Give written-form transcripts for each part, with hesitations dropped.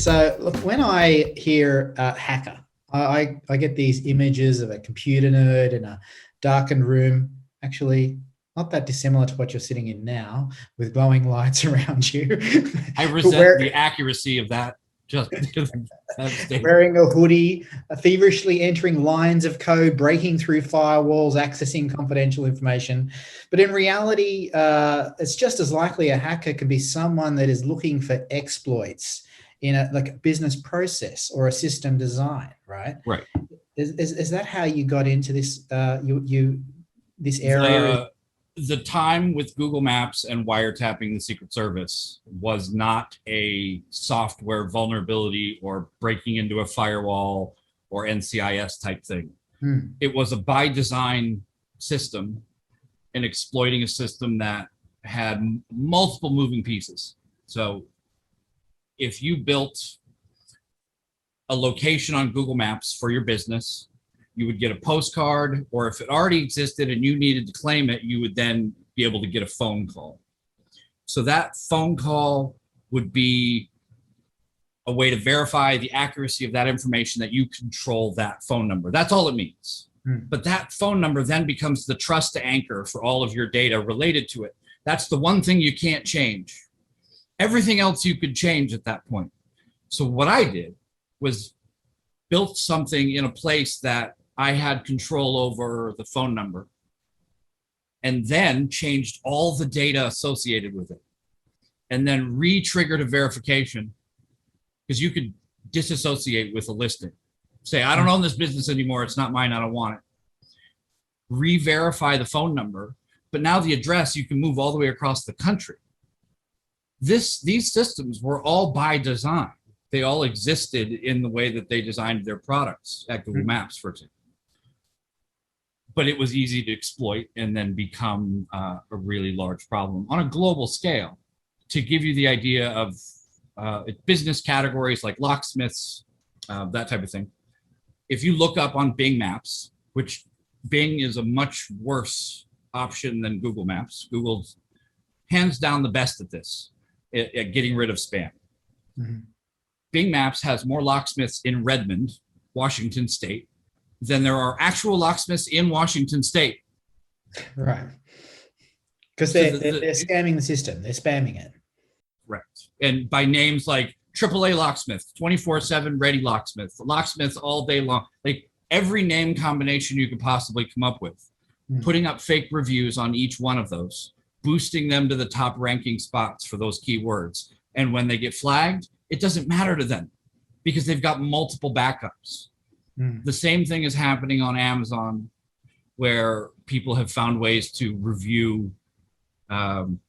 So look, when I hear hacker, I get these images of a computer nerd in a darkened room, actually not that dissimilar to what you're sitting in now, with glowing lights around you. I resent the accuracy of that. Just wearing a hoodie, feverishly entering lines of code, breaking through firewalls, accessing confidential information. But in reality, it's just as likely a hacker could be someone that is looking for exploits in a business process or a system design, right? Right. Is that how you got into this? This area? The time with Google Maps and wiretapping the Secret Service was not a software vulnerability or breaking into a firewall or NCIS type thing. It was a by design system and exploiting a system that had multiple moving pieces. So if you built a location on Google Maps for your business, you would get a postcard, or if it already existed and you needed to claim it, you would then be able to get a phone call. So that phone call would be a way to verify the accuracy of that information, that you control that phone number. That's all it means. But that phone number then becomes the trust anchor for all of your data related to it. That's the one thing you can't change. Everything else you could change at that point. So what I did was built something in a place that I had control over the phone number, and then changed all the data associated with it, and then re-triggered a verification, because you could disassociate with a listing. Say, I don't own this business anymore. It's not mine. I don't want it. Re-verify the phone number, but now the address you can move all the way across the country. These systems were all by design. They all existed in the way that they designed their products at Google Maps, for example. But it was easy to exploit and then become a really large problem on a global scale. To give you the idea of business categories like locksmiths, that type of thing. If you look up on Bing Maps, which Bing is a much worse option than Google Maps. Google's hands down the best at this, at getting rid of spam. Bing Maps has more locksmiths in Redmond, Washington State, than there are actual locksmiths in Washington State. Right. Because they're scamming the system. They're spamming it. Right. And by names like AAA locksmith, 24/7 ready locksmith, locksmiths all day long, like every name combination you could possibly come up with, putting up fake reviews on each one of those, boosting them to the top ranking spots for those keywords. And when they get flagged, it doesn't matter to them because they've got multiple backups. The same thing is happening on Amazon, where people have found ways to review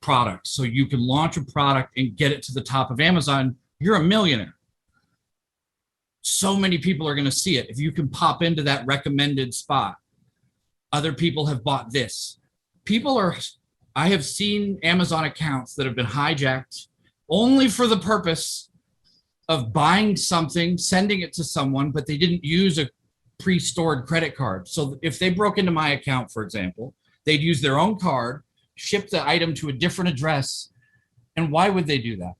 products. So you can launch a product and get it to the top of Amazon. You're a millionaire. So many people are going to see it. If you can pop into that recommended spot, other people have bought this. I have seen Amazon accounts that have been hijacked only for the purpose of buying something, sending it to someone, but they didn't use a pre-stored credit card. So if they broke into my account, for example, they'd use their own card, ship the item to a different address. And why would they do that?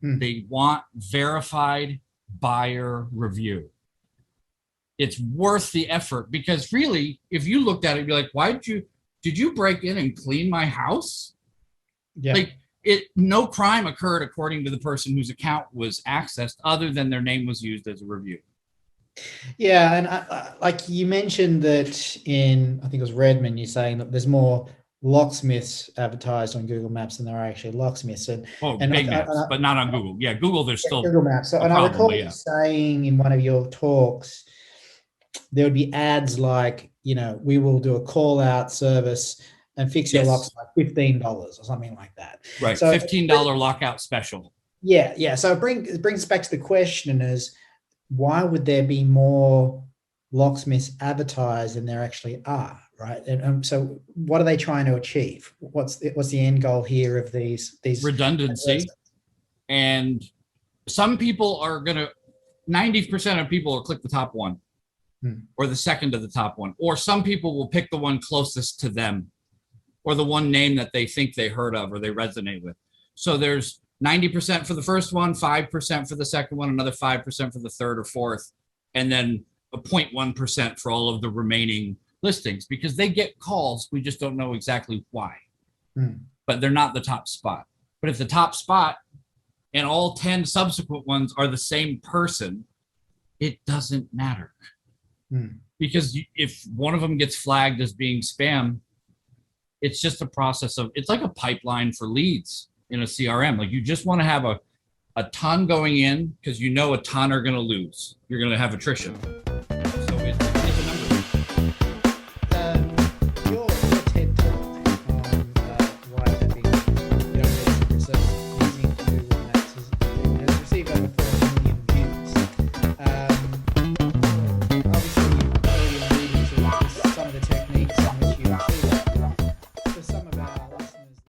They want verified buyer review. It's worth the effort, because really, if you looked at it, you're like, did you break in and clean my house? Yeah. Like, no crime occurred according to the person whose account was accessed, other than their name was used as a review. Yeah, and like you mentioned that in, I think it was Redmond, you're saying that there's more locksmiths advertised on Google Maps than there are actually locksmiths. And Bing Maps, but not on Google. Yeah, Google, there's still Google Maps. So, and I recall you saying in one of your talks, there would be ads like, we will do a call out service and fix your locks like $15 or something like that. Right, so $15 lockout special. Yeah. So it brings us back to the question is, why would there be more locksmiths advertised than there actually are, right? And so what are they trying to achieve? What's the end goal here of these redundancy? And some people are going to, 90% of people will click the top one or the second to the top one, or some people will pick the one closest to them, or the one name that they think they heard of or they resonate with. So there's 90% for the first one, 5% for the second one, another 5% for the third or fourth, and then a 0.1% for all of the remaining listings, because they get calls. We just don't know exactly why. But they're not the top spot. But if the top spot and all 10 subsequent ones are the same person, it doesn't matter. Because if one of them gets flagged as being spam, it's just a process of, it's like a pipeline for leads in a CRM. Like, you just want to have a ton going in, because you know a ton are going to lose. You're going to have attrition.